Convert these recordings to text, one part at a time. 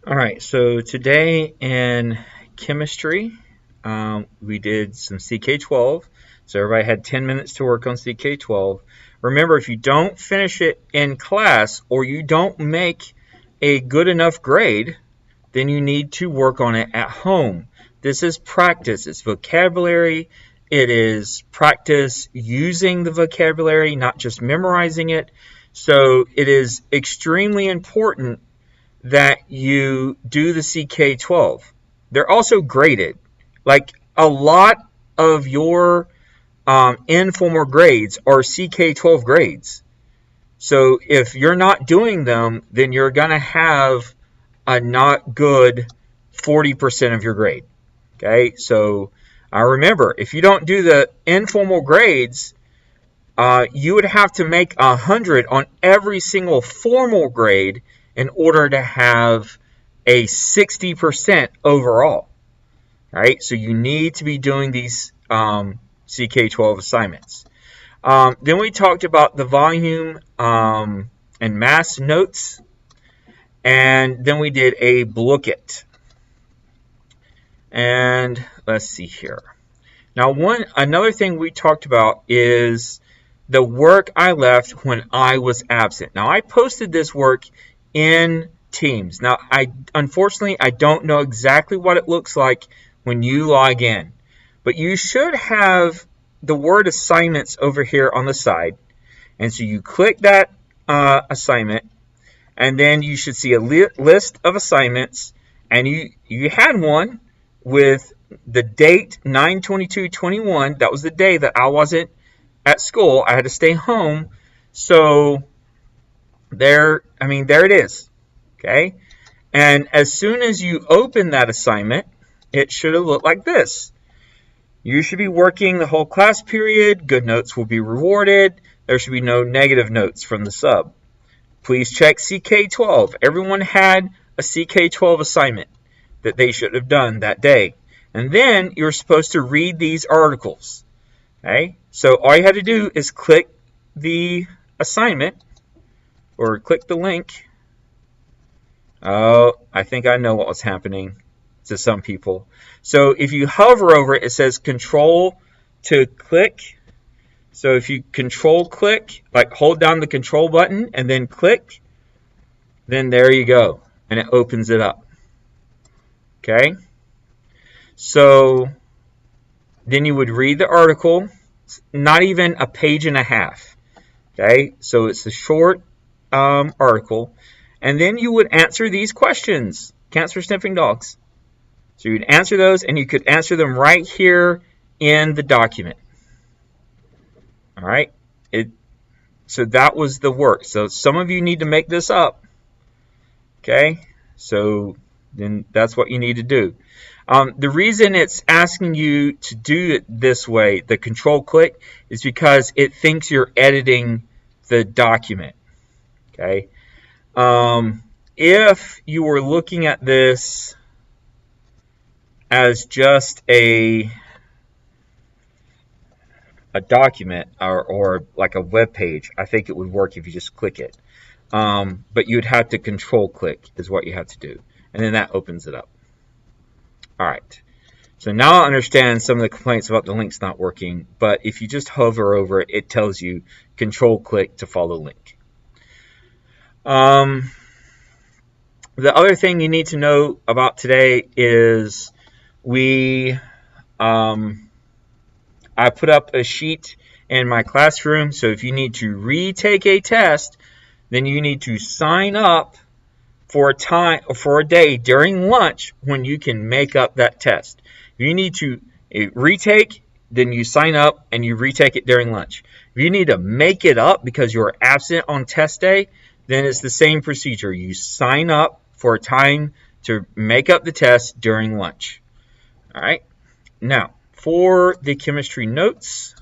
All right, so today in chemistry, we did some CK12. So everybody had 10 minutes to work on CK12. Remember, if you don't finish it in class or you don't make a good enough grade, then you need to work on it at home. This is practice. It's vocabulary. It is practice using the vocabulary, not just memorizing it. So it is extremely important that you do the CK12. They're also graded. Like a lot of your informal grades are CK12 grades. So if you're not doing them, then you're going to have a not good 40% of your grade. Okay, so remember, if you don't do the informal grades, you would have to make 100 on every single formal grade in order to have a 60% overall. Right? So you need to be doing these CK12 assignments. Then we talked about the volume and mass notes, and then we did a booklet. And let's see here. Now, another thing we talked about is the work I left when I was absent. Now, I posted this work in Teams. Now, unfortunately, I don't know exactly what it looks like when you log in, but you should have the word assignments over here on the side. And so you click that assignment, and then you should see a list of assignments, and you had one with the date 9/22/21. That was the day that I wasn't at school. I had to stay home. So there it is. Okay? And as soon as you open that assignment, it should have looked like this. You should be working the whole class period. Good notes will be rewarded. There should be no negative notes from the sub. Please check CK12. Everyone had a CK12 assignment that they should have done that day. And then you're supposed to read these articles. Okay? So all you had to do is click the assignment or click the link. Oh, I think I know what was happening to some people. So if you hover over it, it says control to click. So if you control click, like hold down the control button and then click, then there you go. And it opens it up. Okay? So then you would read the article, not even a page and a half. Okay? So it's a short article. And then you would answer these questions. Cancer sniffing dogs. So you'd answer those, and you could answer them right here in the document. All right? So that was the work. So some of you need to make this up. Okay? So then that's what you need to do. The reason it's asking you to do it this way, the control click, is because it thinks you're editing the document. Okay? If you were looking at this as just a document or like a web page, I think it would work if you just click it. But you'd have to control click is what you have to do. And then that opens it up. All right. So now I understand some of the complaints about the links not working. But if you just hover over it, it tells you control click to follow the link. The other thing you need to know about today is I put up a sheet in my classroom. So if you need to retake a test, then you need to sign up for a day during lunch when you can make up that test. If you need to retake, then you sign up and you retake it during lunch. If you need to make it up because you're absent on test day, then it's the same procedure. You sign up for a time to make up the test during lunch. All right. Now, for the chemistry notes,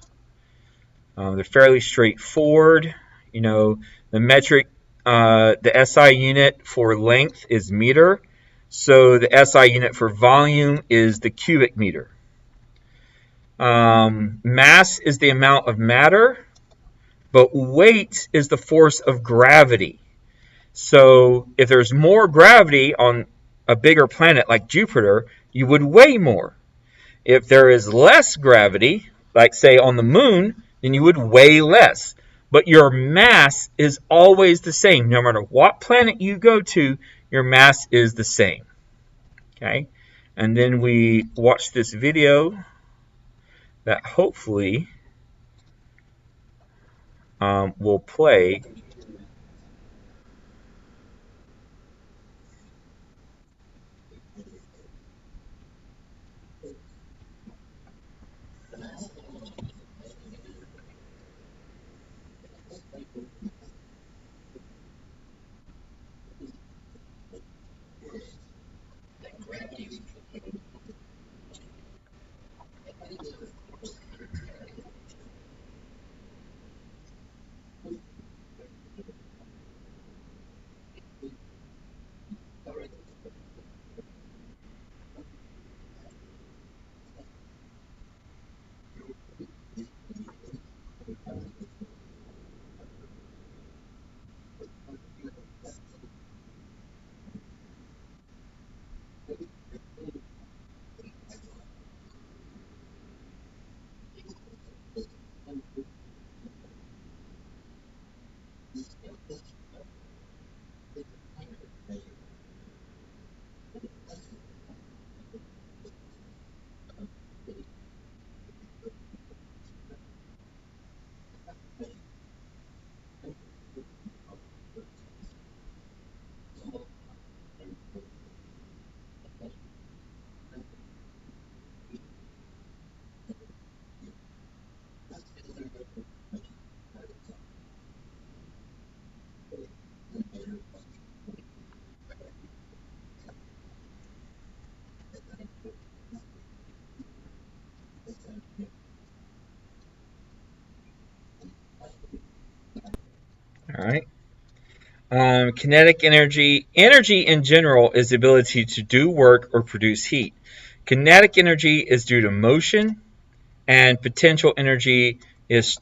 they're fairly straightforward. The metric, the SI unit for length is meter. So the SI unit for volume is the cubic meter. Mass is the amount of matter, but weight is the force of gravity. So if there's more gravity on a bigger planet like Jupiter, you would weigh more. If there is less gravity, like say on the moon, then you would weigh less. But your mass is always the same. No matter what planet you go to, your mass is the same. Okay? And then we watch this video that hopefully will play. All right. Kinetic energy. Energy in general is the ability to do work or produce heat. Kinetic energy is due to motion, and potential energy is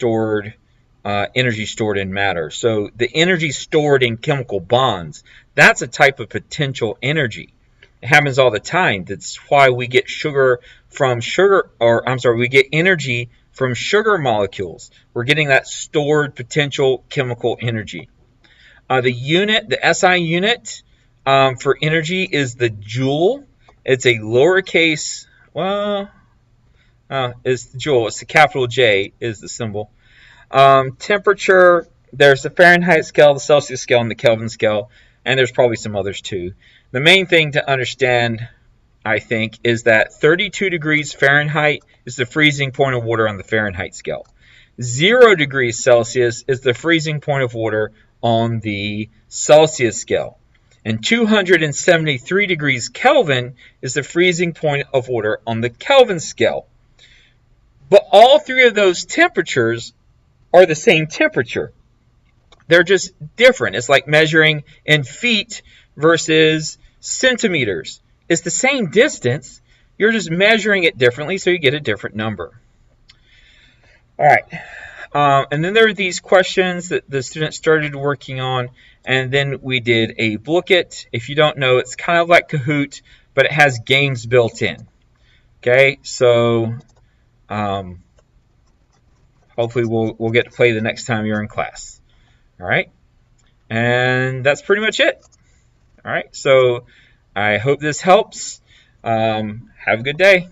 energy stored in matter. So the energy stored in chemical bonds, that's a type of potential energy. It happens all the time. That's why we get we get energy from sugar molecules. We're getting that stored potential chemical energy. The SI unit for energy is the joule. It's a lowercase, well, it's the joule. It's the capital J is the symbol. Temperature, there's the Fahrenheit scale, the Celsius scale, and the Kelvin scale, and there's probably some others too. The main thing to understand, I think, is that 32 degrees Fahrenheit is the freezing point of water on the Fahrenheit scale. 0 degrees Celsius is the freezing point of water on the Celsius scale. And 273 degrees Kelvin is the freezing point of water on the Kelvin scale. But all three of those temperatures are the same temperature. They're just different. It's like measuring in feet versus centimeters. It's the same distance. You're just measuring it differently, so you get a different number. All right. And then there are these questions that the students started working on, and then we did a booklet. If you don't know, it's kind of like Kahoot, but it has games built in. Okay, so hopefully we'll get to play the next time you're in class. All right, and that's pretty much it. All right, so I hope this helps. Have a good day.